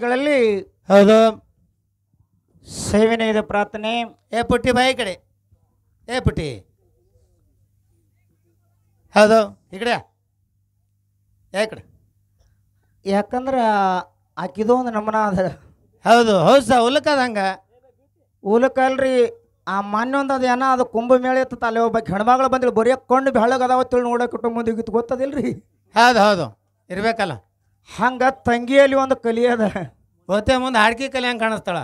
ಗಳಲ್ಲಿ ಹೌದು. ಸೇವನೆಯ ಪ್ರಾರ್ಥನೆ. ಏ ಪುಟ್ಟಿ ಬಾಯಿ ಕಡೆ. ಏ ಪುಟ್ಟಿ. ಹೌದು ಈ ಕಡೆ. ಏ ಕಡೆ. ಯಾಕಂದ್ರೆ ಆಕಿದು ಒಂದು ನಮನ ಅದ. ಹೌದು ಹೌದು ಸಾ ಉಲ್ಲಕ್ಕದಂಗ ಉಲಕಲ್ರಿ ಆ ಮಾನ್ಯ ಒಂದು ಅದು ಏನ ಅದು ಕುಂಭಮೇಳ ಇತ್ತು ಅಲ್ಲಿ ಒಬ್ಬ ಹೆಣ್ಮಗಳು ಬಂದಿಲ್ಲ ಬರೀ ಕೊಂಡು ಬೆಳಗ್ಗೆ ಅದಾವ ತಿಳಿ ನೋಡಕ್ಕೆ ಮುಂದಿಗಿತ್ತು ಗೊತ್ತದಿಲ್ರಿ. ಹೌದು ಹೌದು ಇರ್ಬೇಕಲ್ಲ. ಹಂಗ ತಂಗಿಯಲ್ಲಿ ಒಂದು ಕಲಿಯದ ಓತೆ ಮುಂದೆ ಹಾಡ್ಕಿ ಕಲಿ ಹಂಗೆ ಕಾಣಿಸ್ತಾಳ.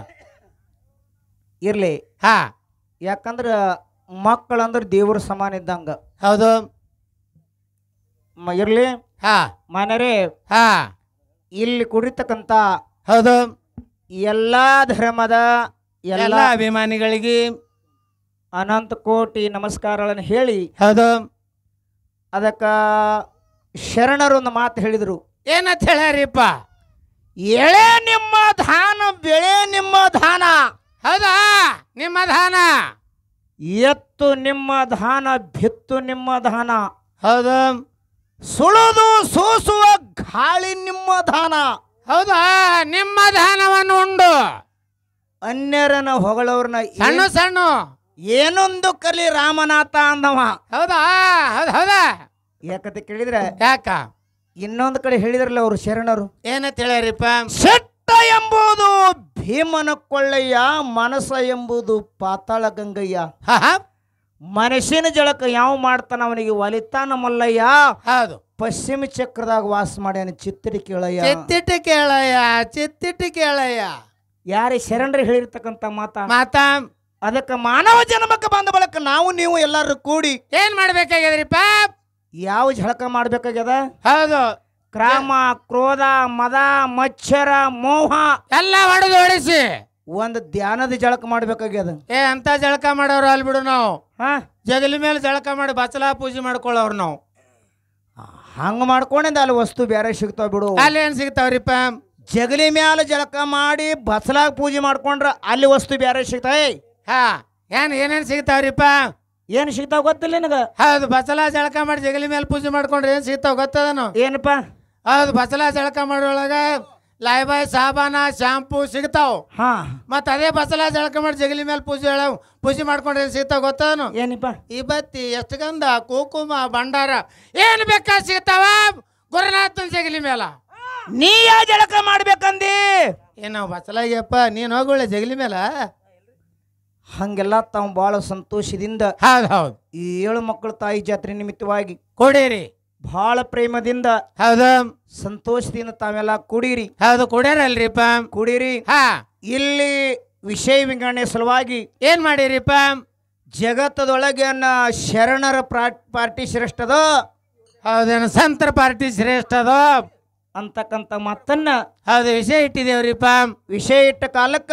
ಇರ್ಲಿ. ಹಾ ಯಾಕಂದ್ರೆ ಮಕ್ಕಳಂದ್ರೆ ದೇವ್ರ ಸಮಾನ ಇದ್ದಂಗ. ಹೌದು ಇರ್ಲಿ. ಹಾ ಮಾನ್ಯರೇ, ಹಾ ಇಲ್ಲಿ ಕುಡಿತಕ್ಕಂತ ಹೌದು ಎಲ್ಲಾ ಧರ್ಮದ ಎಲ್ಲ ಅಭಿಮಾನಿಗಳಿಗೆ ಅನಂತ ಕೋಟಿ ನಮಸ್ಕಾರಗಳನ್ನು ಹೇಳಿ, ಹೌದು ಅದಕ್ಕ ಶರಣರು ಒಂದು ಮಾತು ಹೇಳಿದರು. ಏನಂತ ಹೇಳ್ಯಾರಿಪ್ಪ? ಎಳೆ ನಿಮ್ಮ ಧಾನ ಬೆಳೆ ನಿಮ್ಮ ಧಾನ. ಹೌದಾ ನಿಮ್ಮ ಧಾನ. ಎತ್ತು ನಿಮ್ಮ ಧಾನ ಬಿತ್ತು ನಿಮ್ಮ ಧಾನ. ಹೌದು ಸುಳುದು ಸೂಸುವ ಗಾಳಿ ನಿಮ್ಮ ಧಾನ. ಹೌದಾ ನಿಮ್ಮ ಧಾನವನ್ನು ಉಂಡು ಅನ್ಯರನ್ನ ಹೊಗಳವ್ರನ್ನ ಸಣ್ಣ ಸಣ್ಣ ಏನೊಂದು ಕಲಿ ರಾಮನಾಥ ಅಂದವ. ಹೌದಾ ಹೌದು ಹೌದಾ. ಯಾಕಂತ ಕೇಳಿದ್ರೆ ಯಾಕ ಇನ್ನೊಂದು ಕಡೆ ಹೇಳಿದ್ರಲ್ಲ ಅವರು ಶರಣರು. ಏನಂತ ಹೇಳ್ಯಾರಿಪ್ಪ? ಸೆಟ್ಟ ಎಂಬುದು ಭೀಮನ ಕೊಳ್ಳಯ್ಯ, ಮನಸ ಎಂಬುದು ಪಾತಾಳ ಗಂಗಯ್ಯ. ಮನಸ್ಸಿನ ಜಳಕ ಯಾವ ಮಾಡ್ತಾನ ಅವನಿಗೆ ಒಲಿತಾನ ಮಲ್ಲಯ್ಯ. ಹೌದು ಪಶ್ಚಿಮ ಚಕ್ರದಾಗ ವಾಸ ಮಾಡ್ಯಾನ ಚಿತ್ತಿಟಿ ಕೇಳಯ್ಯ. ಚಿತ್ತಿಟ್ಟು ಕೇಳಯ್ಯ ಚಿತ್ತಿಟ್ಟು ಕೇಳಯ್ಯ. ಯಾರೇ ಶರಣರು ಹೇಳಿರ್ತಕ್ಕಂಥ ಮಾತಾ. ಅದಕ್ಕೆ ಮಾನವ ಜನ್ಮಕ್ಕೆ ಬಂದ ಬಳಕ ನಾವು ನೀವು ಎಲ್ಲರೂ ಕೂಡಿ ಏನ್ ಮಾಡ್ಬೇಕಾಗ್ಯದ್ರಿಪ್ಪ? ಯಾವ ಝಳಕ ಮಾಡ್ಬೇಕಾಗ್ಯದ? ಹೌದು ಕ್ರಾಮ, ಕ್ರೋಧ, ಮದ, ಮಚ್ಚರ, ಮೋಹ ಎಲ್ಲ ಹೊಡೆದು ಹೊಡಿಸಿ ಒಂದು ಧ್ಯಾನದ ಜಳಕ ಮಾಡ್ಬೇಕಾಗ್ಯದ. ಅಂತ ಜಳಕ ಮಾಡೋರು ಅಲ್ಲಿ ಬಿಡು. ನಾವು ಜಗಲಿ ಮೇಲೆ ಜಳಕ ಮಾಡಿ ಬಚಲಾ ಪೂಜೆ ಮಾಡ್ಕೊಳ್ಳೋರು ನಾವು. ಹಂಗ ಮಾಡ್ಕೊಂಡಿಂದ ಅಲ್ಲಿ ವಸ್ತು ಬೇರೆ ಸಿಗ್ತಾವ ಬಿಡು. ಅಲ್ಲಿ ಏನ್ ಸಿಗ್ತಾವ್ರಿಪ್ಪ? ಜಗಲಿ ಮ್ಯಾಲ ಜಳಕ ಮಾಡಿ ಬಸಲಾಗ ಪೂಜೆ ಮಾಡ್ಕೊಂಡ್ರ ಅಲ್ಲಿ ವಸ್ತು ಬೇರೆ ಸಿಗ್ತಾವ. ಏನೇನ್ ಸಿಗ್ತಾವ್ರಿಪ್ಪ? ಏನ್ ಸಿಗ್ತಾವ ಗೊತ್ತಿಲ್ಲ ನಿನಗ? ಹೌದು ಬಸಲಾ ಜಳಕ ಮಾಡಿ ಜಗಲಿ ಮೇಲೆ ಪೂಜೆ ಮಾಡ್ಕೊಂಡ್ರೆ ಏನ್ ಸಿಗ್ತಾವ ಗೊತ್ತದನು? ಏನಪ್ಪ? ಹೌದು ಬಸಲಾ ಜಳಕ ಮಾಡೋಳಗ ಲೈಬಾಯ್ ಸಾಬಾನ ಶಾಂಪೂ ಸಿಗ್ತಾವ್. ಮತ್ತ ಅದೇ ಬಸಲಾ ಜಳಕ ಮಾಡಿ ಜಗಲಿ ಮೇಲೆ ಪೂಜೆ ಮಾಡ್ಕೊಂಡ್ರೆ ಏನ್ ಸಿಗ್ತಾವ ಗೊತ್ತದನು? ಏನಪ್ಪ? ಈ ಬತ್ತಿ ಎಷ್ಟು ಗಂಧ ಕುಕುಮ ಭಂಡಾರ ಏನ್ ಬೇಕಾ ಸಿಗ್ತಾವ ಗುರುನಾಥನ್ ಜಗಲಿ ಮೇಲ. ನೀ ಯಾ ಜಳಕ ಮಾಡ್ಬೇಕಂದಿ? ನಾವು ಬಸಲಾಗ್ಯಪ್ಪ ನೀನ್ ಹೋಗೋಳೆ ಜಗಲಿ ಮೇಲ. ಹಂಗೆಲ್ಲ ತಾವು ಬಹಳ ಸಂತೋಷದಿಂದ ಹೌದು ಹೌದು ಈ 7 ಮಕ್ಕಳ ತಾಯಿ ಜಾತ್ರೆ ನಿಮಿತ್ತವಾಗಿ ಕೊಡಿರಿ. ಬಹಳ ಪ್ರೇಮದಿಂದ ಹೌದು ಸಂತೋಷದಿಂದ ತಾವೆಲ್ಲ ಕುಡೀರಿ. ಹೌದು ಕುಡಿಯರಲ್ರಿಪ್ಪ ಕುಡೀರಿ. ಇಲ್ಲಿ ವಿಷಯ ವಿಂಗಡಣೆ ಸಲುವಾಗಿ ಏನ್ ಮಾಡಿರಿಪ್ಪ? ಜಗತ್ತದೊಳಗೆ ಶರಣರ ಪಾರ್ಟಿ ಶ್ರೇಷ್ಠದ, ಹೌದೇನು ಸಂತರ ಪಾರ್ಟಿ ಶ್ರೇಷ್ಠದ ಅಂತಕ್ಕಂಥ ಮಾತನ್ನ ಹೌದು ವಿಷಯ ಇಟ್ಟಿದೇವ್ರಿಪ್ಪ. ವಿಷಯ ಇಟ್ಟ ಕಾಲಕ್ಕ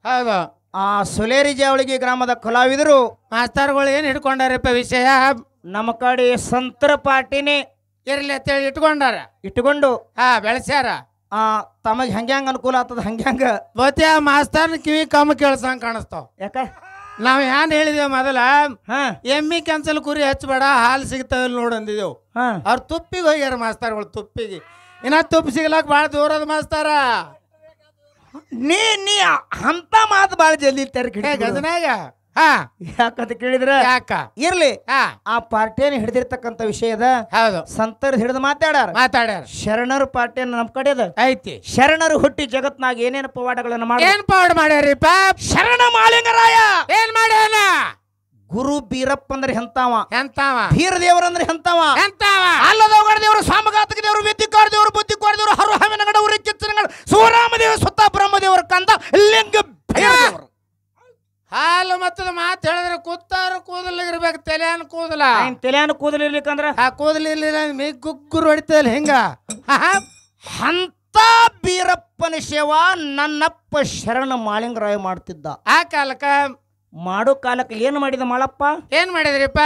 ಹೌದು ಆ ಸೊಲೇರಿ ಜಾವಳಿಗೆ ಗ್ರಾಮದ ಕಲಾವಿದರು ಮಾಸ್ತರ್ಗಳು ಏನ್ ಹಿಡ್ಕೊಂಡಾರಪ್ಪ ವಿಷಯ? ನಮ್ಮ ಕಡೆ ಸಂತರ ಪಾರ್ಟಿನೇ ಇರ್ಲಿ ಅಂತೇಳಿ ಇಟ್ಕೊಂಡು ಬೆಳೆಸ್ಯಾರ. ತಮಗೆ ಹಂಗ್ಯಾಂಗ ಅನುಕೂಲ ಆಗ್ತದ ಹಂಗ್ಯಾಂಗ ಬಹುತೇ ಆ ಮಾಸ್ತರ್ನ ಕಿವಿ ಕಮ್ಮ ಕೇಳ್ಸಂಗ್ ಕಾಣಿಸ್ತಾವ. ಯಾಕ? ನಾವ್ ಏನ್ ಹೇಳಿದೇವ್ ಮೊದಲ ಎಮ್ಮಿ ಕೆನ್ಸಲ್ ಕುರಿ ಹಚ್ಚಬೇಡ ಹಾಲು ಸಿಗ್ತಾವ ನೋಡ್ ಅಂದಿದ್ದೇವು. ಅವ್ರ ತುಪ್ಪಿಗೆ ಹೋಗ್ಯಾರ ಮಾಸ್ತರ್ಗಳು. ತುಪ್ಪಿಗೆ ಇನ್ನ ತುಪ್ಪ ಸಿಗ್ಲಾಕ್ ಬಾಳ ದೂರದ ಮಾಸ್ತಾರ. ನೀ ಅಂತ ಮಾತು ಬಾಳ ಜಲ್ದಿ ಗದನಾಗ ಯಾಕಂತ ಕೇಳಿದ್ರ ಯಾಕ ಇರ್ಲಿ. ಆ ಪಾರ್ಟಿಯನ್ನು ಹಿಡಿದಿರ್ತಕ್ಕಂಥ ವಿಷಯದ ಹೌದು ಸಂತರ್ ಹಿಡಿದು ಮಾತಾಡ್ಯಾರ. ಶರಣರ ಪಾರ್ಟಿಯನ್ನು ನಮ್ ಕಡೆ ಐತಿ. ಶರಣರು ಹುಟ್ಟಿ ಜಗತ್ನಾಗ ಏನೇನು ಪವಾಡಗಳನ್ನ ಮಾಡಿ ಏನ್ ಪವಾಡ ಮಾಡ್ಯಾರಿಪ್ಪ? ಶರಣ ಮಾಳಿಂಗರಾಯ ಏನ್ ಮಾಡ್ಯಾನ? ಗುರು ಬೀರಪ್ಪ ಅಂದ್ರೆ ಎಂತಾವ? ಬೀರ ದೇವರಂದ್ರೆ ಎಂತಾವ? ಅಲ್ಲದವಗಡ ದೇವರು, ಸಾಮಘಾತಕ ದೇವರು, ವೆದ್ದಿಕಾರ ದೇವರು, ಬುದ್ಧಿಕೋರ ದೇವರು, ಹರು ಹವಿನಗಡ ಉರಿ ಕಿಚ್ಚನಗಡ ಶಿವರಾಮ ದೇವರು, ಸುತ್ತ ಬ್ರಹ್ಮದೇವರ ಕಂದ ಲಿಂಗ ದೇವರು. ಹಾಲು ಮತ್ತದ ಮಾತು ಹೇಳಿದ್ರೆ ಕೂತಾರು ಕೂದಲಿರ್ಬೇಕು. ತಲೆಯನ್ನು ಕೂದಲ ತಲೆಯನ್ನು ಕೂದಲಿರ್ಲಿಕ್ಕಂದ್ರ ಆ ಕೂದಲಿರ್ಲಿಲ್ಲ ಮೀ ಗುಗ್ಗುರು ಹೊಡಿತಲ್ಲ ಹಿಂಗ. ಅಂತ ಬೀರಪ್ಪನ ಸೇವಾ ನನ್ನಪ್ಪ ಶರಣ ಮಾಳಿಂಗರಾಯ ಮಾಡ್ತಿದ್ದ. ಆ ಕಾಲಕ್ಕ ಮಾಡೋ ಕಾಲಕ್ಕೆ ಏನು ಮಾಡಿದ ಮಾಳಪ್ಪ? ಏನ್ ಮಾಡಿದ್ರಿಪ್ಪ?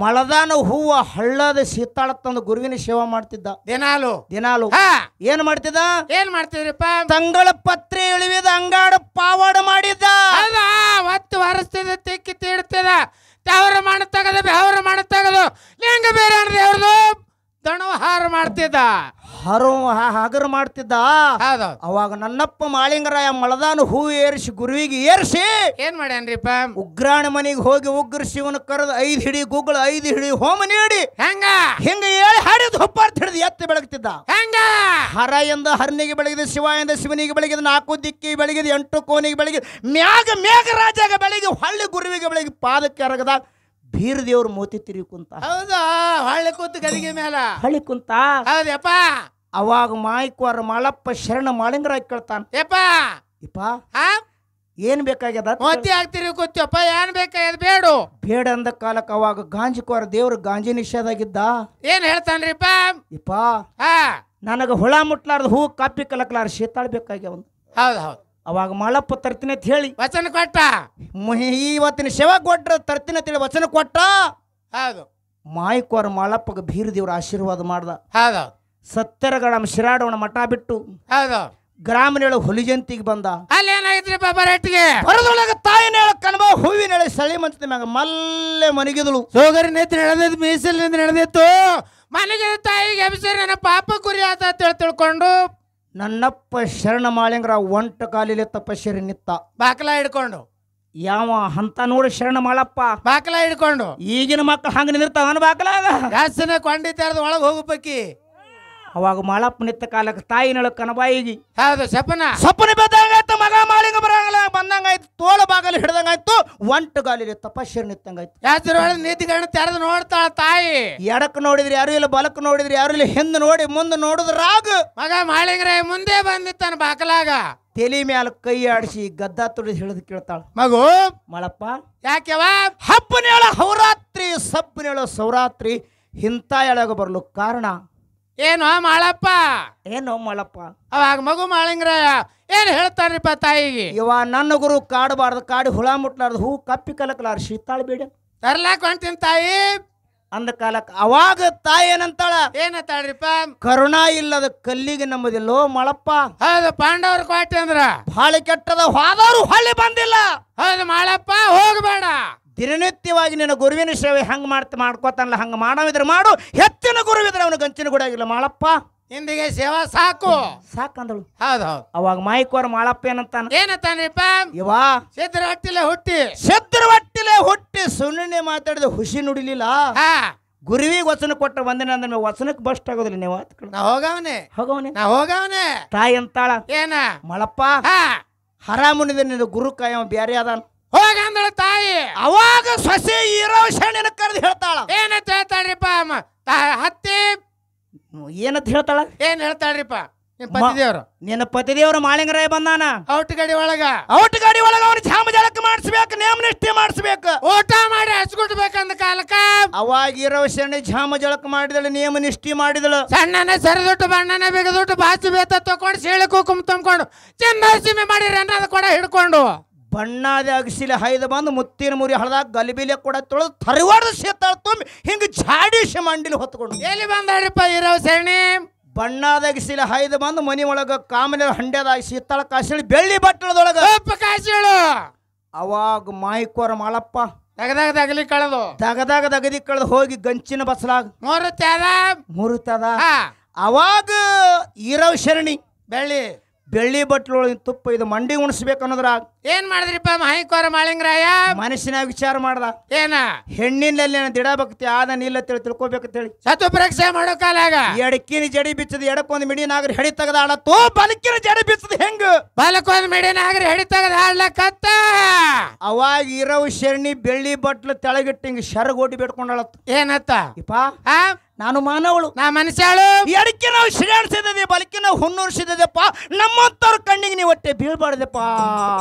ಮಳದಾನ ಹೂವ ಹಳ್ಳದ ಸೀತಾಳ ತಂದು ಗುರುವಿನ ಸೇವಾ ಮಾಡ್ತಿದ್ದ. ದಿನಾಲು ಏನ್ ಮಾಡ್ತಿದ್ರಿಪ್ಪ? ತಂಗಳ ಪತ್ರೆ ಇಳಿವಿದ ಅಂಗಾಡ ಪಾವಾಡ ಮಾಡಿದ್ದ. ಒತ್ತು ಹೊರಸ್ತಿದ ತಿಕ್ಕಿ ತೀಡ್ತಿದ. ತವರ ಮಾಡ ತೆಗದು ಬೆವರ ಮಾಡ ತೆಗದು ಲಿಂಗ ಬೇರೆ ದೇವ್ರದು ತಣಹಾರ ಮಾಡ್ತಿದ್ದ, ಹಗರ ಮಾಡ್ತಿದ್ದ. ಹೌದು. ಅವಾಗ ನನ್ನಪ್ಪ ಮಾಳಿಂಗರಾಯ ಮಳದಾನ ಹೂ ಏರಿಸಿ ಗುರುವಿಗೆ ಏರಿಸಿ ಏನ್ ಮಾಡ್ಯಾನ್ರಿಪ್ಪ? ಉಗ್ರಾಣ ಮನೆಗೆ ಹೋಗಿ ಉಗ್ರ ಶಿವನ ಕರೆದು 5 ಹಿಡಿ ಗುಗ್ಗಳ 5 ಹಿಡಿ ಹೋಮ ನೀಡಿ ಹೆಂಗ ಹಿಂಗ ಹೇಳಿ ಹಾಡಿದ ಹೊಪ್ಪಾರ್ಥ ಹಿಡಿದು ಎತ್ತಿ ಬೆಳಗ್ತಿದ್ದ. ಹೆಂಗ ಹರ ಎಂದ ಹರನಿಗೆ ಬೆಳಗಿದೆ, ಶಿವ ಎಂದ ಶಿವನಿಗೆ ಬೆಳಗಿದೆ, 4 ದಿಕ್ಕಿಗೆ ಬೆಳಗಿದೆ, 8 ಕೋನಿಗೆ ಬೆಳಗಿದೆ, ಮೇಘರಾಜಾಗ ಬೆಳಗ್ಗೆ ಹೊಳ್ಳಿ ಗುರುವಿಗೆ ಬೆಳಗ್ಗೆ ಪಾದಕ್ಕೆ ಅರಗದಾಗ ಬೀರ ದೇವ್ರು ಮೋತಿ ತಿರುಗಿ ಕುಂತ. ಹೌದಾ? ಹೊಳ್ಳಿ ಕೂತು ಗದಿಗೆ ಮೇಲ ಹಳ್ಳಿ ಕುಂತ. ಹೌದಪ್ಪ. ಅವಾಗ ಮಾಯ್ಕೋರ ಮಾಳಪ್ಪ ಶರಣ ಮಾಳಿಂಗರಾಯ ಕೇಳ್ತಾನ, ಯಪ್ಪ ಇಪ್ಪ ಏನ್ ಬೇಕಾಗ್ಯದ? ಮೋತಿ ಆಗ್ತಿರಿ ಕೂತ್ಯಪ್ಪ, ಏನ್ ಬೇಕಾಗ್ಯದ? ಬೇಡು ಬೇಡ ಅಂದ ಕಾಲಕ್ಕೆ ಅವಾಗ ಗಾಂಜಿಕೋರ ದೇವ್ರು ಗಾಂಜಿ ನಿಷೇಧಾಗಿದ್ದ. ಏನ್ ಹೇಳ್ತಾನ್ರಿಪ್ಪ? ಇಪ್ಪ ನನಗ ಹುಳ ಮುಟ್ಲಾರ್ದ ಹೂ ಕಾಪಿ ಕಲಕ್ಲಾರ ಶೀತಾಳ ಬೇಕಾಗ್ಯಾವ. ಹೌದು ಹೌದು. ಅವಾಗ ಮಾಳಪ್ಪ ತರ್ತೀನಿ ಅಂತ ಹೇಳಿ ವಚನ ಕೊಟ್ಟ. ಇವತ್ತಿನ ಸೇವಾ ಕೊಟ್ರ ತರ್ತೀನಿ ಅಂತೇಳಿ ವಚನ ಕೊಟ್ಟ. ಹೌದು. ಮಾಯ್ಕೋರ ಮಾಳಪ್ಪಗ ಬೀರ ದೇವ್ರ ಆಶೀರ್ವಾದ ಮಾಡ್ದ. ಹೌದು. ಸತ್ಯರಗಡ ಶಿರಾಡೋಣ ಮಠ ಬಿಟ್ಟು ಹೌದು ಗ್ರಾಮನೇಳ ಹುಲಿಜಂತಿಗೆ ಬಂದ. ಅಲ್ಲಿ ಏನಾಗಿದ್ರಿಪ್ಪ ಬರಟ್ಟಿಗೆ? ಹೊರದೊಳಗ ತಾಯಿನೇಳ ಕನಬ ಹೂವಿನೇಳ ಸಳಿ ಮಂಚದ ಮ್ಯಾಗ ಮಲ್ಲೆ ಮನಗಿದಳು. ಸೋಗರಿ ನೇತ್ರ ನಡೆದಿತ್ತು, ಮೀಸಲಿನಿಂದ ನಡೆದಿತ್ತು. ಮನೆಗೆ ತಾಯಿಗೆ ಅಭಿಷೇಕ ನನ್ನ ಪಾಪ ಕುರಿ ಆತ ತಿಳ್ಕೊಂಡು ನನ್ನಪ್ಪ ಶರಣ ಮಾಳಿಂಗರ ಒಂಟ ಕಾಲಿಲೆ ತಪಸ್ಸರಿ ನಿತ್ತ. ಬಾಕಲ ಹಿಡ್ಕೊಂಡು ಯಾವ ಅಂತ ನೋಡಿ ಶರಣ ಮಾಳಪ್ಪ ಬಾಕಲ ಹಿಡ್ಕೊಂಡು. ಈಗಿನ ಮಕ್ಕಳು ಹಂಗ ನಿಂದಿರ್ತಾವ ಬಾಕಲಾಗ. ಜಾಸ್ತಿನ ಕೊಂಡಿದ್ದಾರದ ಒಳಗೆ ಹೋಗು ಪಕ್ಕಿ. ಅವಾಗ ಮಾಳಪ್ಪ ನಿತ್ತ ಕಾಲಕ್ಕೆ ತಾಯಿನಳ ಕನಬಾಯಿಗಿ ಹೌದು ಸಪ್ಪನೆ ಬೆದ್ದಂಗಾಯ್ತು. ಮಗ ಮಾಳಿಂಗ ಬರಂಗಲ್ಲ ಬಂದಂಗಾಯ್ತು. ತೋಳ ಬಾಗಲು ಹಿಡ್ದಂಗಾಯ್ತು. ಒಂಟ ಗಾಲಿಲೆ ತಪಸ್ಸರಿ ನಿತ್ತಂಗಾಯ್ತು. ಜಾಸ್ತಿ ನೀತಿಗಳನ್ನ ತೆರೆದು ನೋಡ್ತಾಳ ತಾಯಿ. ಎಡಕ್ ನೋಡಿದ್ರಿ ಯಾರು ಇಲ್ಲ, ಬಲಕ್ ನೋಡಿದ್ರಿ ಯಾರು ಇಲ್ಲ, ಹಿಂದ್ ನೋಡಿ ಮುಂದೆ ನೋಡಿದ್ರಾಗ ಮಗ ಮಾಳಿಂಗರ ಮುಂದೆ ಬಂದಿತ್ತಾನ ಬಾಕಲಾಗ. ತಲೆ ಮ್ಯಾಲ ಕೈ ಆಡಿಸಿ ಗದ್ದಾ ತುಡಿದು ಹಿಡಿದು ಕೇಳ್ತಾಳ, ಮಗು ಮಾಳಪ್ಪ ಯಾಕೆವ? ಹಬ್ಬನೇಳ ಹೌರಾತ್ರಿ ಸಬ್ಬನೇಳ ಸೌರಾತ್ರಿ ಇಂಥ ಎಳಗ ಬರ್ಲು ಕಾರಣ ಏನು ಮಾಳಪ್ಪ? ಏನೋ ಮಾಳಪ್ಪ. ಅವಾಗ ಮಗು ಮಾಳಿಂಗರಾಯ ಏನ್ ಹೇಳ್ತಾರ್ರಿಪ್ಪ ತಾಯಿಗೆ? ಇವ ನನ್ನ ಗುರು ಕಾಡಬಾರ್ದು, ಕಾಡಿ ಹುಳ ಮುಟ್ಲಾರ್ದು ಹೂ ಕಪ್ಪಿ ಕಲಕ್ಲಾರ ಶೀತಾಳ ಬೇಡ ತರ್ಲಾಕ್ ಹೊಂಟಿನ ತಾಯಿ ಅಂದ ಕಾಲಕ್ಕೆ ಅವಾಗ ತಾಯಿ ಏನಂತಾಳ? ಏನಂತಾಳ್ರಿಪ್ಪ? ಕರುಣಾ ಇಲ್ಲದ ಕಲ್ಲಿಗೆ ನಂಬುದಿಲ್ಲೋ ಮಾಳಪ್ಪ. ಹೌದು, ಪಾಂಡವ್ರ ಕೋಟೆ ಅಂದ್ರ ಭಾಳ ಕೆಟ್ಟದ, ಹೋದವರು ಹೊಳ್ಳಿ ಬಂದಿಲ್ಲ. ಹೌದು ಮಾಳಪ್ಪ, ಹೋಗಬೇಡ. ದಿನನಿತ್ಯವಾಗಿ ನಿನ್ನ ಗುರುವಿನ ಸೇವೆ ಹೆಂಗ್ ಮಾಡ್ಕೋತಾನಲ್ಲ ಹಂಗ ಮಾಡವಿದ್ರೆ ಮಾಡು. ಹೆಚ್ಚಿನ ಗುರುವಿದ್ರೆ ಅವನು ಗಂಚಿನ ಗುಡಿಯಾಗಿಲ್ಲ ಮಾಳಪ್ಪ. ಇಂದಿಗೆ ಸೇವಾ ಸಾಕು ಸಾಕಂದಳು. ಹೌದು ಹೌದು. ಅವಾಗ ಮಾಯ್ಕೋರ ಮಾಳಪ್ಪ ಏನಂತಾನ್ರಿಪ್ಪ? ಇವಾ ಸಿದ್ರ ಹೊಟ್ಟಿಲೆ ಹುಟ್ಟಿ ಸುಣ್ಣನೆ ಮಾತಾಡಿದ ಹುಸಿ ನುಡಿಲಿಲ್ಲ. ಗುರುವಿಗೆ ವಚನ ಕೊಟ್ಟ ಬಂದಿನ ಅಂದ್ರೆ ವಚನಕ್ಕೆ ಬಸ್ಟ್ ಆಗೋದಿಲ್ಲ. ನೀವು ಹೋಗವನೆ ತಾಯಿ ಅಂತಾಳ, ಏನ ಮಳಪ್ಪ ಹರಾಮುನಿದ ನಿನ್ನ ಗುರು ಕಾಯವ ಬ್ಯಾರೆ ಅದಾನ ಹೋಗಂದಳ ತಾಯಿ. ಅವಾಗ ಸೊಸೆ ಇರೋ ಶಣಿನ ಕರೆದು ಹೇಳ್ತಾಳ, ಏನಂತ ಹೇಳ್ತಾಳ್ರಿಪ್ಪ? ಹತ್ತಿ ಏನಂತ ಹೇಳ್ತಾಳ? ಏನ್ ಹೇಳ್ತಾಳ್ರಿಪ್ಪ? ನಿನ್ನ ಪತಿದೇವ್ರ ಮಾಳಿಂಗರಾಯ ಬಂದಾನ. ಔಟ್ ಗಾಡಿ ಒಳಗ ಅವ್ನ ಜಾಮ ಜಳಕ ಮಾಡಿಸ್ಬೇಕು, ನೇಮ ನಿಷ್ಠೆ ಮಾಡಿಸ್ಬೇಕು, ಊಟ ಮಾಡಿ ಹಚ್ಕೊಟ್ಬೇಕಂದ ಕಾಲಕ್ಕ ಅವಾಗ ಇರೋ ಶರಣಿ ಜಾಮ ಜಳಕ ಮಾಡಿದಳು, ನೇಮ ನಿಷ್ಠೆ ಮಾಡಿದಳು. ಸಣ್ಣನೆ ಸರಿದೊಟ್ಟು ಬಣ್ಣನೆ ಬಿಗದೊಟ್ಟು ಬಾಚಿ ಬೇತ ತಕೊಂಡು ಸೀಳೆ ಕುಂಕುಮ ತುಂಬ್ಕೊಂಡು ಚಿನ್ನ ಮಾಡಿರಿ ಅನ್ನೋದು ಕೂಡ ಹಿಡ್ಕೊಂಡು ಬಣ್ಣಾದ ಅಗಸಿಲೆ ಹೈದ ಬಂದು ಮುತ್ತಿನ ಮುರಿ ಹಳದಾಗ ಗಲಿಬಿಲೆ ಕೂಡ ತೊಳೆದು ತರಿವಾಡದ ಶೀತಾಳ ತುಂಬಿ ಹಿಂಗ ಜಾಡಿಸಿ ಮಂಡಿಲಿ ಹೊತ್ಕೊಂಡು ಎಲ್ಲಿ ಬಂದಾಡ್ರಿಪ್ಪ ಇರೋ ಸರಣಿ? ಬಣ್ಣಾದ ಅಗಸಿಲೆ ಹೈದ ಬಂದು ಮನಿ ಒಳಗ ಕಾಮನೆ ಹಂಡ್ಯದಾಗ ಶೀತಾಳ ಕಾಸಿಳಿ ಬೆಳ್ಳಿ ಬಟ್ಟಳದೊಳಗ ಕಾಸಿಳು. ಅವಾಗ ಮಾಯ್ಕೋರ ಮಾಳಪ್ಪ ದಗದಾಗ ದಗದಿ ಕಳೆದು ಹೋಗಿ ಗಂಚಿನ ಬಸಲಾಗ ಮುರುತದ. ಅವಾಗ ಈರವ್ ಶರಣಿ ಬೆಳ್ಳಿ ಬಟ್ಲೊಳಗೆ ತುಪ್ಪ ಇದು ಮಂಡಿ ಉಣಿಸ್ಬೇಕು ಅನ್ನೋದ್ರಾಗ ಏನ್ ಮಾಡಿದ್ರಿಪ್ಪ ಮಾಯಿಕೋರ ಮಾಳಿಂಗರಾಯ? ಮನಸ್ಸಿನಾಗ ವಿಚಾರ ಮಾಡ್ದ, ಏನ ಹೆಣ್ಣಿನಲ್ಲಿ ದಿಡ ಭಕ್ತಿ ಆದನಿಲ್ಲ ತಿಳ್ಕೊಬೇಕಂತೇಳಿ ಸತ್ತು ಪರೀಕ್ಷೆ ಮಾಡೋ ಕಾಲಾಗ ಎಡಕಿನ ಜಡಿ ಬಿಚ್ಚದ ಎಡಕ್ಕೊಂದು ಮಿಡಿನಾಗ್ರಿ ಹೆಡಿ ತೆಗದ ಆಡತ್ತು, ಬಲಕಿನ ಜಡಿ ಬಿಚ್ಚದ ಹೆಂಗ ಬಲಕ್ಕೊಂದು ಮಿಡಿನಾಗ್ರಿ ಹೆಡಿ ತೆಗದ ಆಡ್ಲಕತ್ತ. ಅವಾಗ ಇರವ್ ಶರಣಿ ಬೆಳ್ಳಿ ಬಟ್ಲು ತೆಳಗಿಟ್ಟು ಹಿಂಗ ಶರಗೋಡಿ ಬೇಡ್ಕೊಂಡಳತ್ತು. ಏನತ್ತ? ಇಪ್ಪ ನಾನು ಮಾನವಳು, ನಾ ಮನುಷ್ಯಾಳು. ಎಡಕ್ಕೆ ನಾವು ಶಿರಾಡ್ಸಿದ್ದೆ, ಬಲಕ್ಕೆ ನಾವು ಹುಣ್ಣೂರ್ಸಿದ್ದೆಪ್ಪ, ನಮ್ಮಂತವ್ರ ಕಣ್ಣಿಗೆ ನೀವು ಒಟ್ಟೆ ಬೀಳ್ಬಾರ್ದಪ್ಪ.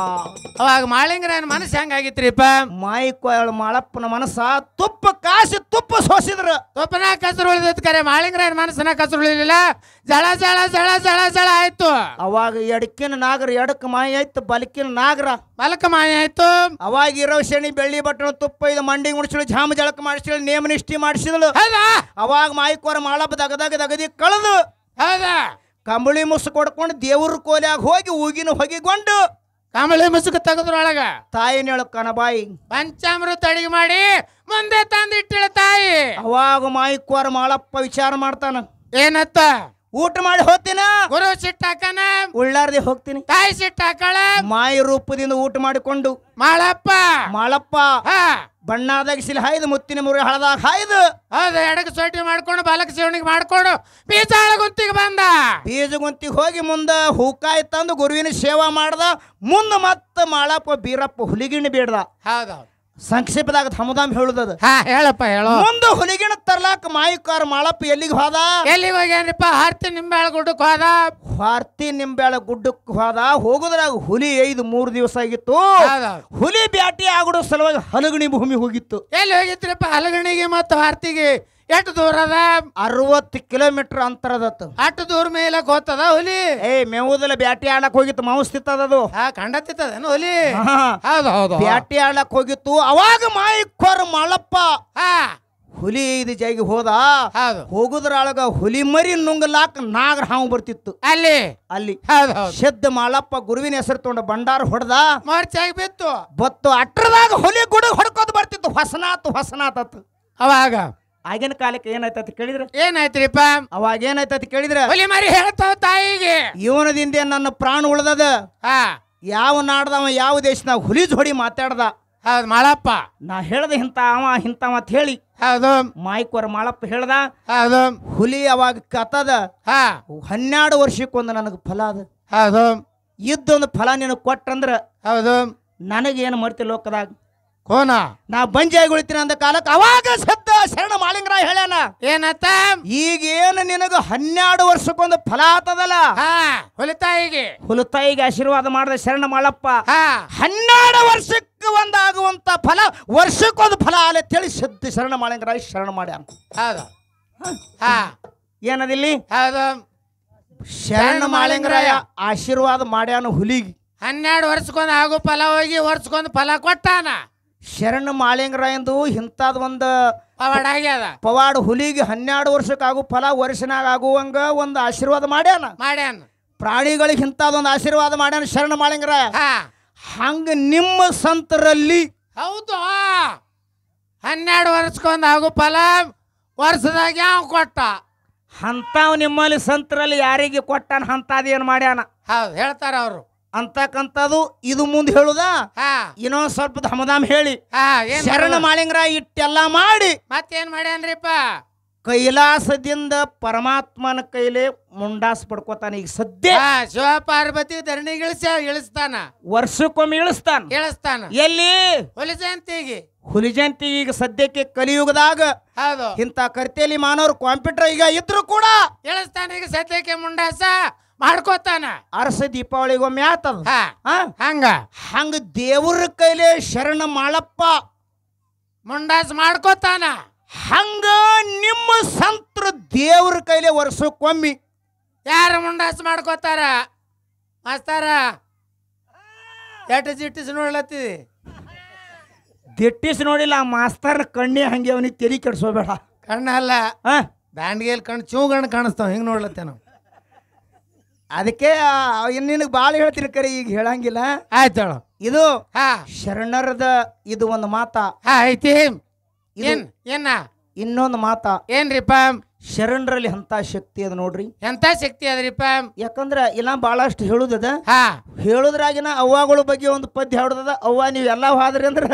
ಅವಾಗ ಮಾಳಿಂಗರಾಯನ ಮನಸ್ಸು ಹೆಂಗಾಗಿತ್ರಿಪ್ಪ? ಮಾಯಿಕೋಳ ಮಾಳಪ್ಪನ ಮನಸ್ಸ ತುಪ್ಪ ಕಾಸಿ ತುಪ್ಪ ಸೋಸಿದ್ರು. ತುಪ್ಪನ ಕಸರು ಉಳಿದತ್ ಕರೆ ಮಾಳಿಂಗರಾಯನ ಮನಸ್ಸನ ಕಸರು ಉಳಿಲಿಲ್ಲ. ಜಳ ಜಳ ಜಳ ಜಳ ಜಳ ಆಯ್ತು. ಅವಾಗ ಎಡಕಿನ ನಾಗರ ಎಡಕ್ ಮಾಯ ಆಯ್ತು, ಬಲಕಿನ ನಾಗರ ಬಲಕ ಮಾಯ ಆಯ್ತು. ಅವಾಗ ಇರೋ ಶನಿ ಬೆಳ್ಳಿ ಬಟ್ಟಣ ತುಪ್ಪ ಇದು ಮಂಡಿ ಉಣಿಸಿಳು, ಜಾಮ ಜಳಕ ಮಾಡಿಸಿಳು, ನೇಮ ನಿಷ್ಠೆ ಮಾಡಿಸಿದಳು. ಅವಾಗ ಮಾಯಿಕೋರ ಮಾಳಪ್ಪ ದಗದಿ ಕಳೆದು ಹೌದಾ ಕಂಬಳಿ ಮುಸು ಕೊಡ್ಕೊಂಡು ದೇವ್ರ ಕೋಲ್ಯಾಗ ಹೋಗಿ ಊಗಿನ ಹೊಗಿಕೊಂಡು ಕಂಬಳಿ ಮುಸುಕ ತೆಗೆದ್ರೊಳಗ ತಾಯಿನೇಳು ಕನಬಾಯಿ ಪಂಚಾಮೃತ ಅಡಿಗೆ ಮಾಡಿ ಮುಂದೆ ತಂದಿಟ್ಟಿಳ ತಾಯಿ. ಅವಾಗ ಮಾಯಿಕ್ವಾರ ಮಾಳಪ್ಪ ವಿಚಾರ ಮಾಡ್ತಾನ, ಏನತ್ತ ಊಟ ಮಾಡಿ ಹೋಗ್ತೀನ, ಗುರು ಸಿಟ್ಟ ಹಾಕನ, ಉಳ್ಳಾರ್ದೆ ಹೋಗ್ತೀನಿ. ತಾಯಿ ಸಿಟ್ಟ ಹಾಕಳ, ಮಾಯಿ ರೂಪದಿಂದ ಊಟ ಮಾಡಿಕೊಂಡು ಮಾಳಪ್ಪ ಬಣ್ಣಾದಾಗ ಸಿಲ್ ಹಾಯ್ದು ಮುತ್ತಿನ ಮುರಿ ಹಳದಾಗ ಹಾಯ್ದು ಹೌದು ಎಡಕ್ಕೆ ಸೊಟ್ಟಿ ಮಾಡ್ಕೊಂಡು ಬಾಲಕ ಸೇವಣಿಗೆ ಮಾಡ್ಕೊಂಡು ಬೀಜಾಳ ಗುಂತಿಗೆ ಬಂದ. ಬೀಜ ಗುಂತಿಗೆ ಹೋಗಿ ಮುಂದ ಹೂಕಾಯಿ ತಂದು ಗುರುವಿನ ಸೇವಾ ಮಾಡ್ದ. ಮುಂದ ಮತ್ತ ಮಾಳಪ್ಪ ಬೀರಪ್ಪ ಹುಲಿಗಿಣ್ಣಿ ಬೇಡ್ದ. ಹೌದೌದು ಸಂಕ್ಷೇಪದಾಗ ಹಮದಾಮ್ ಹೇಳುದದ. ಹೇಳಪ್ಪ ಹೇಳು. ಮುಂದ ಹುಲಿಗಿಣ ತರ್ಲಾಕ ಮಾಯಿಕಾರ ಮಾಳಪ್ಪ ಎಲ್ಲಿಗೆ ಹೋದ? ಎಲ್ಲಿಗೆ ಹೋಗ್ಯಾನ್ರಿಪ್ಪ? ಹಾರ್ತಿ ನಿಂಬೆಳ ಗುಡ್ಡಕ್ಕೆ ಹೋದ. ಹಾರ್ತಿ ನಿಂಬೆಳ ಗುಡ್ಡಕ್ಕೆ ಹೋದ. ಹೋಗುದ್ರಾಗ ಹುಲಿ 3 ದಿವಸ ಆಗಿತ್ತು. ಹುಲಿ ಬ್ಯಾಟಿ ಆಗುಡೋ ಸಲುವಾಗಿ ಹಲಗಣಿ ಭೂಮಿ ಹೋಗಿತ್ತು. ಎಲ್ಲಿ ಹೋಗಿತ್ರಿಪ್ಪ? ಹಲಗಣಿಗೆ ಮತ್ತು ಹಾರ್ತಿಗೆ ಎಷ್ಟು ದೂರ ಅದ? 60 ಕಿಲೋಮೀಟರ್ ಅಂತರದತ್ತು. ಅಷ್ಟು ದೂರ ಮೇಲೆ ಹೋಗ್ತದ ಹುಲಿ? ಮೇವುದಲ್ಲ ಬ್ಯಾಟಿ ಆಡಕ್ ಹೋಗಿತ್ತು. ಮಾವಸ್ತಿತ್ತದದು ಕಂಡತ್ತಿತ್ತದೇನು ಹುಲಿ? ಹೌದು ಹೌದು ಬ್ಯಾಟಿ ಆಡಕ್ ಹೋಗಿತ್ತು. ಅವಾಗ ಮಾಯಿಕ್ಕೋರ್ ಮಾಳಪ್ಪ ಹುಲಿ 5 ಜಾಗಿ ಹೋದ. ಹೋಗುದ್ರೊಳಗ ಹುಲಿ ಮರಿ ನುಂಗಲಾಕ ನಾಗರ ಹಾವು ಬರ್ತಿತ್ತು. ಅಲ್ಲಿ ಶೆದ್ದ ಮಾಳಪ್ಪ ಗುರುವಿನ ಹೆಸರು ತಗೊಂಡ ಬಂಡಾರ ಹೊಡೆದ. ಮಾರ್ಚಾಗಿ ಬತ್ತು ಅಟ್ರದಾಗ ಹುಲಿ ಗುಡುಗ್ ಹೊಡ್ಕೋದ್ ಬರ್ತಿತ್ತು. ಹೊಸನಾತ್ ಅವಾಗ ಆಗಿನ ಕಾಲಕ್ಕೆ ಏನಾಯ್ತತಿ ಕೇಳಿದ್ರೆ? ಏನಾಯ್ತ್ರಿಪ್ಪ ಅವಾಗ ಏನಾಯ್ತತಿ ಕೇಳಿದ್ರೆ? ಹುಲಿ ಮರಿ ಹೇಳ್ತಾವ ತಾಯಿಗೆ, ಇವನದಿಂದ ನನ್ನ ಪ್ರಾಣ ಉಳ್ದದ. ಯಾವ ನಾಡ್ದವ ಯಾವ ದೇಶದಾಗ ಹುಲಿ ಜೋಡಿ ಮಾತಾಡ್ದ. ಹೌದು ಮಾಳಪ್ಪ ನಾ ಹೇಳ್ದೆ ಇಂಥವ ಅಂತ ಹೇಳಿ. ಹೌದು ಮಾಯಿಕ್ವರ ಮಾಳಪ್ಪ ಹೇಳ್ದ. ಹೌದು ಹುಲಿ ಅವಾಗ ಕತ್ತದ. 12 ವರ್ಷಕ್ಕೊಂದು ನನಗೆ ಫಲ ಅದ. ಹೌದು ಇದ್ದೊಂದು ಫಲ ನಿನಗೆ ಕೊಟ್ಟಂದ್ರ ಹೌದು ನನಗೇನು ಮರ್ತಿ ಲೋಕದಾಗ ಕೋನ ನಾ ಬಂಜಾಗಿ ಉಳಿತೀನಿ ಅಂದ ಕಾಲಕ್ಕೆ ಅವಾಗ ಸದ್ದ ಶರಣ ಮಾಳಿಂಗರಾಯ ಹೇಳ್ಯಾನ. ಏನತ್ತ? ಈಗೇನು ನಿನಗ 12 ವರ್ಷಕ್ಕೊಂದು ಫಲ ಆತದಲ್ಲ, ಹುಲಿತಾಯಿಗೆ ಆಶೀರ್ವಾದ ಮಾಡಿದ ಶರಣ ಮಾಳಪ್ಪ. 12 ವರ್ಷಕ್ಕೆ ಒಂದಾಗುವಂತ ಫಲ ವರ್ಷಕ್ಕೊಂದು ಫಲ ಆಲೆ ತಿಳಿ ಸದ್ದ ಶರಣ ಮಾಳಿಂಗರಾಯ ಶರಣ ಮಾಡ್ಯಾನ. ಏನದಿಲ್ಲಿ? ಶರಣ ಮಾಳಿಂಗರಾಯ ಆಶೀರ್ವಾದ ಮಾಡ್ಯಾನ ಹುಲಿಗೆ. 12 ವರ್ಷಕ್ಕೊಂದು ಆಗೋ ಫಲ ಹೋಗಿ ವರ್ಷಕ್ಕೊಂದು ಫಲ ಕೊಟ್ಟಾನ. ಶರಣ ಮಾಳಿಂಗರಾಯಂದು ಇಂಥದ್ ಒಂದು ಪವಾಡ ಹುಲಿಗೆ 12 ವರ್ಷಕ್ಕೆ ಆಗು ಫಲ ವರ್ಷನಾಗ ಆಗುವಂಗ ಒಂದು ಆಶೀರ್ವಾದ ಮಾಡ್ಯಾನ. ಪ್ರಾಣಿಗಳಿಗೆ ಇಂಥದೊಂದು ಆಶೀರ್ವಾದ ಮಾಡ್ಯಾನ ಶರಣ ಮಾಳಿಂಗರಾಯ. ಹಂಗ ನಿಮ್ಮ ಸಂತರಲ್ಲಿ ಹೌದು 12 ವರ್ಷಕ್ಕೊಂದು ಆಗು ಫಲ ವರ್ಷದಾಗ ಯಾವ ಕೊಟ್ಟ? ಅಂತಾವ್ ನಿಮ್ಮಲ್ಲಿ ಸಂತರಲ್ಲಿ ಯಾರಿಗೆ ಕೊಟ್ಟಾನ ಅಂತದೇನು ಮಾಡ್ಯಾನ? ಹೌದು ಹೇಳ್ತಾರ ಅವರು ಅಂತಕ್ಕಂಥದ್ದು. ಇದು ಮುಂದೆ ಹೇಳುದ ಇನ್ನೊಂದ್ ಸ್ವಲ್ಪ ಧಮಧಾಮ್ ಹೇಳಿ. ಶರಣ ಮಾಳಿಂಗರಾಯ ಇಟ್ಟೆಲ್ಲ ಮಾಡಿ ಮತ್ತೇನ್ ಮಾಡ್ಯಾನ್ರಿಪ್ಪ? ಕೈಲಾಸದಿಂದ ಪರಮಾತ್ಮನ ಕೈಲೇ ಮುಂಡಾಸ್ ಪಡ್ಕೋತಾನ. ಈಗ ಸದ್ಯ ಶಿವಪಾರ್ವತಿ ಧರಣಿ ಇಳಿಸ್ತಾನ. ವರ್ಷಕ್ಕೊಮ್ಮೆ ಇಳಿಸ್ತಾನ. ಎಲ್ಲಿ? ಹುಲಿ ಜಯಂತಿ. ಈಗ ಸದ್ಯಕ್ಕೆ ಕಲಿಯುಗದಾಗ ಇಂಥ ಕರ್ತೇಲಿ ಮಾನವರು ಕಂಪ್ಯೂಟರ್ ಈಗ ಇದ್ರು ಕೂಡ ಇಳಿಸ್ತಾನ. ಈಗ ಸದ್ಯಕ್ಕೆ ಮುಂಡಾಸ ಮಾಡ್ಕೋತಾನ. ಅರಸ ದೀಪಾವಳಿಗೊಮ್ಮೆ ಆತದ. ಹಂಗ ದೇವ್ರ ಕೈಲೇ ಶರಣ ಮಾಳಪ್ಪ ಮುಂಡಾಸ್ ಮಾಡ್ಕೋತಾನ. ಹಂಗ ನಿಮ್ಮ ಸಂತ್ರ ದೇವ್ರ ಕೈಲೇ ವರ್ಷಕ್ಕೊಮ್ಮೆ ಯಾರ ಮುಂಡಾಸ್ ಮಾಡ್ಕೋತಾರ? ಮಾಸ್ತಾರ ಎಟ್ಟು ಜಿಟ್ಟಿಸ್ ನೋಡ್ಲತ್ತಿದಿ? ದಿಟ್ಟಿಸ್ ನೋಡಿಲ್ಲ. ಮಾಸ್ತರ್ನ ಕಣ್ಣಿ ಹಂಗೆ ಅವನಿಗೆ ತೆರಿ ಕೆಡ್ಸೋಬೇಡ. ಕಣ್ಣ ಅಲ್ಲ ದಾಂಡ್ಗೆಲ್ ಕಣ್ಣು ಚೂಗಣ್ಣು ಕಾಣಿಸ್ತಾವ. ಹಿಂಗೆ ನೋಡ್ಲತ್ತೇ ನಾವು. ಅದಕ್ಕೆ ನಿನಗೆ ಭಾಳ ಹೇಳ್ತೀನಿ ಕರೆ, ಈಗ ಹೇಳಂಗಿಲ್ಲ. ಆಯ್ತು. ಇದು ಶರಣರದ ಇದು ಒಂದು ಮಾತ ಐತಿ. ಇನ್ನೊಂದು ಮಾತ ಏನ್ರಿಪ್ಪ? ಶರಣರಲ್ಲಿ ಎಂತ ಶಕ್ತಿ ಅದ ನೋಡ್ರಿ. ಎಂತ ಶಕ್ತಿ ಅದ್ರಿಪ್ಪ? ಯಾಕಂದ್ರ ಇಲ್ಲ ಬಹಳಷ್ಟು ಹೇಳುದದ. ಹೇಳುದ್ರಾಗಿನ ಅವ್ವಗಳ ಬಗ್ಗೆ ಒಂದು ಪದ್ಯ ಹೇಳುದದ. ಅವ್ವ ನೀವ್ ಎಲ್ಲಾ ಹೋದ್ರಿ ಅಂದ್ರ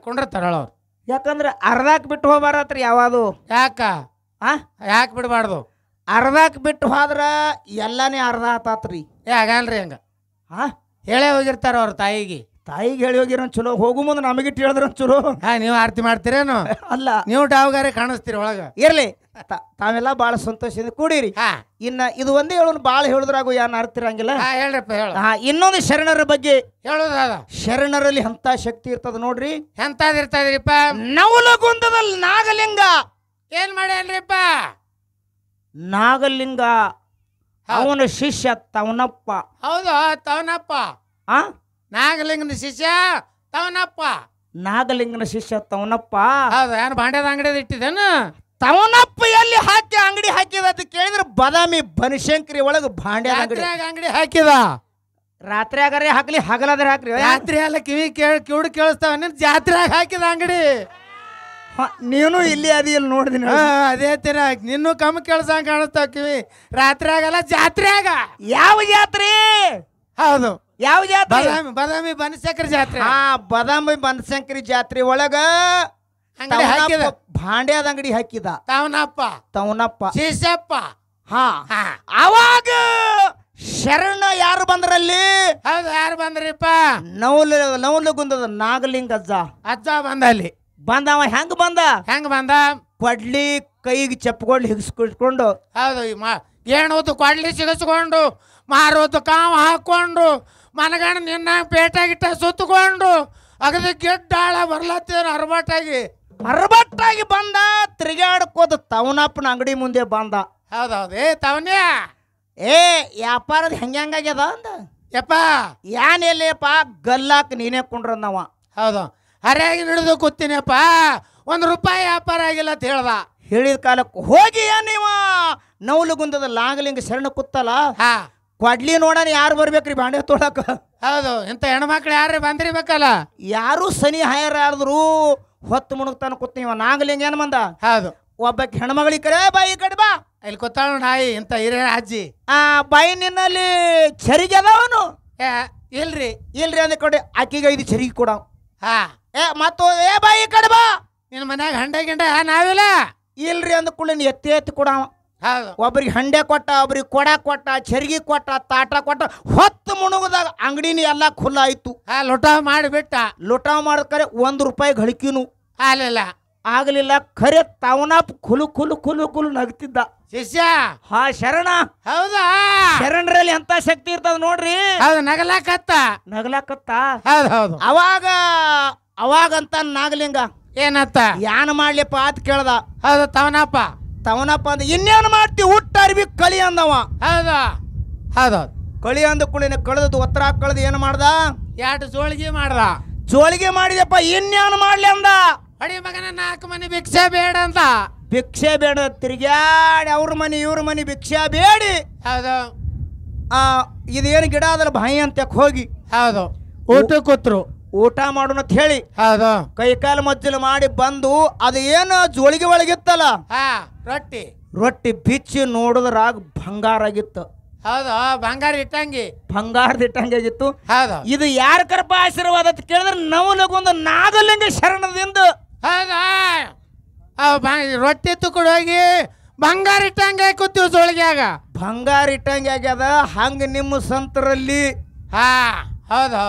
ಕೊಂಡ್ರತಾರ ಅವ್ರು. ಯಾಕಂದ್ರ ಅರ್ಧಾಕ್ ಬಿಟ್ಟು ಹೋಗ್ಬಾರತ್ರಿ ಯಾವಾದು. ಯಾಕೆ ಬಿಡಬಾರ್ದು? ಅರ್ಧಾಕ್ ಬಿಟ್ಟು ಹೋದ್ರ ಎಲ್ಲಾನೇ ಅರ್ಧ ಆತಾತ್ರಿ. ಆಗಲ್ರಿ ಹಂಗ. ಹೇಳೇ ಹೋಗಿರ್ತಾರ ಅವ್ರ ತಾಯಿಗೆ ಹೇಳಿ ಹೋಗಿರ ಚಲೋ. ಹೋಗು ಮುಂದೆ ನಮಗಿಟ್ಟು ಹೇಳಿದ್ರ ಚಲೋ. ನೀವು ಆರತಿ ಮಾಡ್ತೀರೇನು? ಅಲ್ಲ, ನೀವು ಡಾವ್ಗಾರೆ ಕಾಣಿಸ್ತೀರಿ ಒಳಗ. ಇರ್ಲಿ, ತಾವೆಲ್ಲ ಬಾಳ ಸಂತೋಷದಿಂದ ಕೂಡಿರಿ. ಇನ್ನ ಇದು ಒಂದೇ ಹೇಳೋನು ಬಾಳ ಹೇಳಿದ್ರಾಗು ಯಾನ್ ಅರ್ತಿರಂಗಿಲ್ಲ. ಹೇಳ್ರಪ್ಪ ಹೇಳ. ಇನ್ನೊಂದು ಶರಣರ ಬಗ್ಗೆ ಹೇಳೋದ. ಶರಣರಲ್ಲಿ ಎಂತ ಶಕ್ತಿ ಇರ್ತದ ನೋಡ್ರಿ. ಎಂತದ್ ಇರ್ತದ್ರಿಪ್ಪ? ನವಲಗುಂದದಲ್ಲಿ ನಾಗಲಿಂಗ ಏನ್ ಮಾಡ್ಯಾನ್ರಿಪ್ಪ? ನಾಗಲಿಂಗ ಅವನ ಶಿಷ್ಯ ತವನಪ್ಪ. ಹೌದು ತವನಪ್ಪ. ನಾಗಲಿಂಗನ ಶಿಷ್ಯ ತವನಪ್ಪ. ನಾಗಲಿಂಗನ ಶಿಷ್ಯ ತವನಪ್ಪ. ಹೌದು. ಏನು ಭಾಂಡ್ಯದ ಅಂಗಡಿದ ಇಟ್ಟಿದೇನು? ತವನಪ್ಪ ಎಲ್ಲಿ ಹಾಕಿ ಅಂಗಡಿ ಹಾಕಿದ ಅಂತ ಕೇಳಿದ್ರೆ ಬಾದಾಮಿ ಬನಶಂಕರಿ ಒಳಗೆ ಭಾಂಡ್ಯದ ಅಂಗಡಿ ಹಾಕಿದ. ರಾತ್ರಿ ಆಗರೆ ಹಾಕ್ಲಿ ಹಗಲಾದ್ರೆ ಹಾಕ್ರಿ ರಾತ್ರಿ ಎಲ್ಲ ಕಿವಿಡು ಕೇಳಿಸ್ತಾವ ನಿನ್ ಜಾತ್ರೆಯಾಗ ಹಾಕಿದ ಅಂಗಡಿ ನೀನು ಇಲ್ಲಿ ಅದಿ ಇಲ್ಲಿ ನೋಡಿದಿನ ಅದೇ ತೀರ ನಿನ್ನೂ ಕಮ್ಮಿ ಕೇಳ್ಸಂಗ ಕಾಣಿಸ್ತಾವ ಕಿವಿ ರಾತ್ರಿ ಆಗಲ್ಲ ಜಾತ್ರೆಯಾಗ ಯಾವ ಜಾತ್ರೆ ಹೌದು ಯಾವ ಜಾತ್ರೆ ಬಾದಾಮಿ ಬನಶಂಕರಿ ಜಾತ್ರೆ ಬಾದಾಮಿ ಬನಶಂಕರಿ ಜಾತ್ರೆ ಒಳಗ ಅಂಗಡಿ ಹಾಕಿದ ಭಾಂಡ್ಯಾದ ಅಂಗಡಿ ಹಾಕಿದ ತವನಪ್ಪ ಶೇಷಪ್ಪ ಅವಾಗ ಶರಣ ಯಾರು ಬಂದ್ರಲ್ಲಿ ಹೌದು ಯಾರು ಬಂದ್ರಿಪ್ಪ ನವಲಗುಂದದ ನಾಗಲಿಂಗ ಅಜ್ಜ ಬಂದಲ್ಲಿ ಬಂದವ ಹೆಂಗ್ ಬಂದ ಕೊಡ್ಲಿ ಕೈಗೆ ಚಪ್ಪಗಳು ಹಿಗಿಸ್ಕೊಂಡು ಹೌದು ಏಣೋದು ಕೊಡ್ಲಿ ಸಿಗಿಸ್ಕೊಂಡು ಮಾರೋದು ಕಾವು ಹಾಕೊಂಡು ಮನಗಣ ನಿನ್ನ ಪೇಟಾಗಿಟ್ಟ ಸುತ್ತಕೊಂಡು ಅಗದಿ ಗೆಡ್ಡಾಳ ಬರ್ಲತ್ತೇನ ಅರ್ಬಟ್ಟಾಗಿ ಬಂದ ತಿರುಗಾಡ್ಕೋದು ತವನಪ್ಪನ ಅಂಗಡಿ ಮುಂದೆ ಬಂದ ಹೌದೌದು ತವನ್ಯ ವ್ಯಾಪಾರದ ಹೆಂಗಾಗ್ಯದ ಅಂದ ಯಪ್ಪ ಏನೆಲ್ಲಪ್ಪ ಗಲ್ಲಾಕ್ ನೀನೇ ಕೊಂಡ್ರನ್ನವ ಹೌದು ಹರಿಯಾಗಿ ಹಿಡಿದು ಕೂತೀನಪ್ಪ ₹1 ವ್ಯಾಪಾರ ಆಗಿಲ್ಲ ಅಂತ ಹೇಳ್ದ ಹೇಳಿದ ಕಾಲಕ್ಕೆ ಹೋಗಿ ನೀವ ನವಲಗುಂದದ ನಾಗಲಿಂಗ ಶರಣ ಕೂತಲ್ಲ ಕೊಡ್ಲಿ ನೋಡೋಣ ಯಾರು ಬರ್ಬೇಕ್ರಿ ಬಾಂಡೆ ತೊಳಕ ಹೌದು ಇಂಥ ಹೆಣ್ಮಕ್ಳು ಯಾರು ಬಂದಿರ್ಬೇಕಲ್ಲ ಯಾರು ಸನಿ ಹಾಯರಾದ್ರು ಹೊತ್ತು ಮುಣಗ್ತಾನ ಕೂತೀವ ನಾಗಲಿಂಗ ಏನ್ ಬಂದ ಹೌದು ಒಬ್ಬಕ್ಕೆ ಹೆಣ್ಮಗಳಿಗೆ ಕರೆ ಬಾಯಿ ಕಡೆ ಬಾ ಇಲ್ಲಿ ಕೂತಾಳ ನಾಯಿ ಇಂಥ ಹಿರಿಯ ಅಜ್ಜಿ ಬಾಯಿ ನಿನ್ನಲ್ಲಿ ಚರಿಗೆ ಅದಾವನು ಇಲ್ರಿ ಅಂದ ಕೊಡಿ ಆಕಿಗೆ 5 ಚರಿಗೆ ಕೊಡ ಮತ್ತು ಬಾಯಿ ಕಡೆ ಬಾ ನಿನ್ನ ಮನ್ಯಾಗ ಹಂಡೆ ಗಿಂಡ ನಾವಿಲ್ಲ ಇಲ್ರಿ ಅಂದ ಕೂಡ ಎತ್ತಿ ಕೊಡ ಒಬ್ರಿಗೆ ಹಂಡೆ ಕೊಟ್ಟ ಒಬ್ರಿಗೆ ಕೊಟ್ಟ ಚರಿಗೆ ಕೊಟ್ಟ ತಾಟ ಕೊಟ್ಟ ಹೊತ್ತು ಮುಣುಗದಾಗ ಅಂಗಡಿನ ಎಲ್ಲ ಖುಲ್ಲ ಆಯ್ತು ಲೊಟಾವ್ ಮಾಡಿಬಿಟ್ಟ ಲೊಟಾವ್ ಮಾಡ್ಕರೆ ₹1 ಗಳಿಕಿನು ಆಗ್ಲಿಲ್ಲ ಖರೆ ತವನಪ್ಪ ಖುಲು ನಗ್ತಿದ್ದ ಶಿಷ್ಯ ಶರಣ ಹೌದಾ ಶರಣರಲ್ಲಿ ಎಂತ ಶಕ್ತಿ ಇರ್ತದ ನೋಡ್ರಿ ಹೌದು ನಗಲಾಕತ್ತ ಹೌದು ಅವಾಗಂತ ನಾಗಲಿಂಗ ಏನತ್ತ ಯಾನ್ ಮಾಡ್ಲಿಪ್ಪ ಅಂತ ಕೇಳ್ದ ಹೌದು ತವನಪ್ಪ ಅಂದ ಇನ್ನೇನ್ ಮಾಡ್ತಿ ಹುಟ್ಟ ಅರ್ಬಿ ಕಳಿ ಅಂದವ ಹೌದು ಕಳಿ ಅಂದ ಕುಳಿನ ಕಳೆದದ್ದು ಒತ್ತರ ಕಳೆದು ಏನ್ ಮಾಡ್ದ 2 ಜೋಳಿಗೆ ಮಾಡಿದಪ್ಪ ಇನ್ನೇನು ಮಾಡ್ಲಿ ಅಂದ ಅಡಿ ಮಗನ 4 ಮನೆ ಭಿಕ್ಷೆ ಬೇಡ ಅಂತ ಭಿಕ್ಷೆ ಬೇಡ ತಿರ್ಗ್ಯಾಡಿ ಅವ್ರ ಮನೆ ಇವ್ರ ಮನೆ ಭಿಕ್ಷೆ ಬೇಡಿ ಹೌದು ಇದೇನು ಗಿಡ ಅದಲ್ಲ ಬಾಯಿ ಅಂತ ಹೋಗಿ ಹೌದು ಊಟ ಕೂತ್ರು ಊಟ ಮಾಡೋಣ ಅಂತ ಹೇಳಿ ಹೌದು ಕೈಕಾಲು ಮಜ್ಜಲು ಮಾಡಿ ಬಂದು ಅದು ಏನು ಜೋಳಿಗೆ ಒಳಗಿತ್ತಲ್ಲ ರೊಟ್ಟಿ ಬಿಚ್ಚಿ ನೋಡಿದ್ರಾಗ ಬಂಗಾರ ಆಗಿತ್ತು ಹೌದು ಬಂಗಾರದ ಇಟ್ಟಂಗಾಗಿತ್ತು ಹೌದು ಇದು ಯಾರ ಕರಪ ಆಶೀರ್ವಾದ ಅಂತ ಕೇಳಿದ್ರೆ ನವಲಗುಂದ ನಾಗಲಿಂಗ ಶರಣದಿಂದ ಹೌದಾ ರೊಟ್ಟಿ ತುಕೊಂಡು ಹೋಗಿ ಬಂಗಾರ ಇಟ್ಟಂಗೆ ಕೂತೀವಿ ಜೋಳಿಗ್ಯಾಗ ಬಂಗಾರ ಇಟ್ಟಂಗೆ ಆಗ್ಯದ ಹಂಗ ನಿಮ್ಮ ಸಂತರಲ್ಲಿ ಹೌದು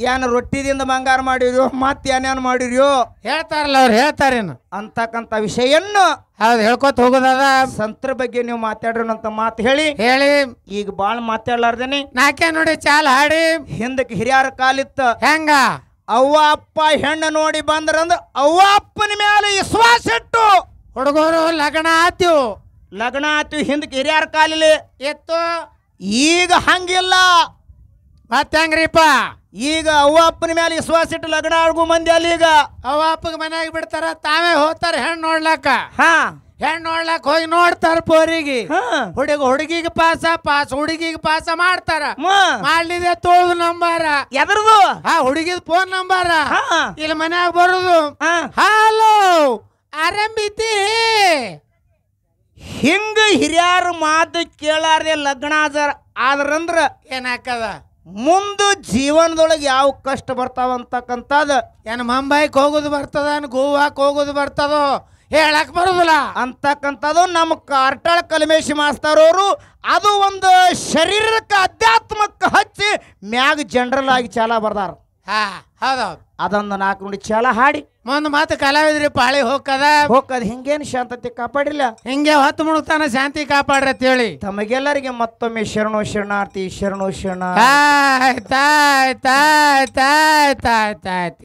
ಏನು ರೊಟ್ಟಿದಿಂದ ಬಂಗಾರ ಮಾಡಿರ್ಯೋ ಮತ್ತೆ ಏನೇನು ಮಾಡಿರ್ಯೋ ಹೇಳ್ತಾರಲ್ಲ ಅವ್ರು ಹೇಳ್ತಾರೇನು ಅಂತಕ್ಕಂಥ ವಿಷಯನ್ನು ಹೌದು ಹೇಳ್ಕೊತ ಹೋಗೋದದ ಸಂತರ ಬಗ್ಗೆ ನೀವು ಮಾತಾಡ್ರಂತ ಮಾತು ಹೇಳಿ ಈಗ ಬಾಳ ಮಾತಾಡ್ಲಾರ್ದೇನಿ ನಾಕೆ ನೋಡಿ ಚಾಲ್ ಹಾಡಿ ಹಿಂದಕ್ಕೆ ಹಿರಿಯರ ಕಾಲಿತ್ತ ಹೆಂಗ ಅವ್ವ ಅಪ್ಪ ಹೆಣ್ಣು ನೋಡಿ ಬಂದ್ರಂದ್ರ ಅವ್ವ ಅಪ್ಪನ ಮೇಲೆ ವಿಶ್ವಾಸ ಇಟ್ಟು ಹುಡುಗರು ಲಗ್ನ ಆತು ಹಿಂದಕ್ಕೆ ಹಿರಿಯರ ಕಾಲಿಲಿ ಎತ್ತು ಈಗ ಹಂಗಿಲ್ಲ ಮತ್ತೆ ಹೆಂಗ್ರಿಪ್ಪ ಈಗ ಅವ್ವ ಅಪ್ಪನ ಮೇಲೆ ವಿಶ್ವಾಸ ಇಟ್ಟು ಲಗ್ನ ಆಡ್ಗು ಮಂದಿ ಅಲ್ಲಿ ಈಗ ಅವ್ವ ಅಪ್ಪಗೆ ಮನ್ಯಾಗ ಬಿಡ್ತಾರ ತಾವೇ ಹೋಗ್ತಾರ ಹೆಣ್ಣು ನೋಡ್ಲಾಕ ಹೋಗಿ ನೋಡ್ತಾರ ಪೋರಿಗೆ ಹುಡುಗಿಗೆ ಪಾಸ ಹುಡುಗಿಗೆ ಪಾಸ ಮಾಡ್ತಾರ ಮಾಡ್ಲಿದೆ ತೋಳ್ದು ನಂಬಾರ ಎದ್ರದು ಹುಡುಗಿದ ಫೋನ್ ನಂಬಾರ ಇಲ್ಲಿ ಮನ್ಯಾಗ ಬರುದು ಹಲೋ ಆರಂಭಿತಿ ಹಿಂಗ ಹಿರಿಯರ ಮಾತು ಕೇಳಾರ್ದೆ ಲಗ್ನ ಆದ್ರಂದ್ರ ಏನಾಕದ ಮುಂದ ಜೀವನದೊಳಗೆ ಯಾವ ಕಷ್ಟ ಬರ್ತಾವ ಅಂತಕ್ಕಂಥದ ಏನು ಮುಂಬೈಗೆ ಹೋಗೋದು ಬರ್ತದ ಗೋವಾಕ್ ಹೋಗೋದು ಬರ್ತದೋ ಹೇಳಕ್ ಬರುದಿಲ್ಲ ಅಂತಕ್ಕಂಥದ್ದು ನಮ್ಮ ಕಾರ್ಟಾಳ ಕಲ್ಮೇಶಿ ಮಾಸ್ತರವರು ಅದು ಒಂದು ಶರೀರಕ್ಕೆ ಅಧ್ಯಾತ್ಮಕ್ಕೆ ಹಚ್ಚಿ ಮ್ಯಾಗ ಜನರಲ್ ಆಗಿ ಚಾಲ ಬರ್ದಾರ ಹೌದೌದು ಅದೊಂದು 4 ನುಡಿ ಚಾಲ ಹಾಡಿ ಮುಂದ್ ಮಾತು ಕಲಾವಿದ್ರಿ ಪಾಳಿ ಹೋಗದ ಹಿಂಗೇನು ಶಾಂತತೆ ಕಾಪಾಡಿಲ್ಲ ಹಿಂಗೆ ಹೊತ್ತು ಮುಳುಗ್ತಾನ ಶಾಂತಿ ಕಾಪಾಡ್ರಿ ಅಂತ ಹೇಳಿ ತಮಗೆಲ್ಲರಿಗೆ ಮತ್ತೊಮ್ಮೆ ಶರಣು ಶರಣಾರ್ಥಿ ಶರಣು ಶರಣ ಆಯ್ತಾಯ್ತಾಯ್ತಾಯ್ತಾಯ್ತಾಯ್ತು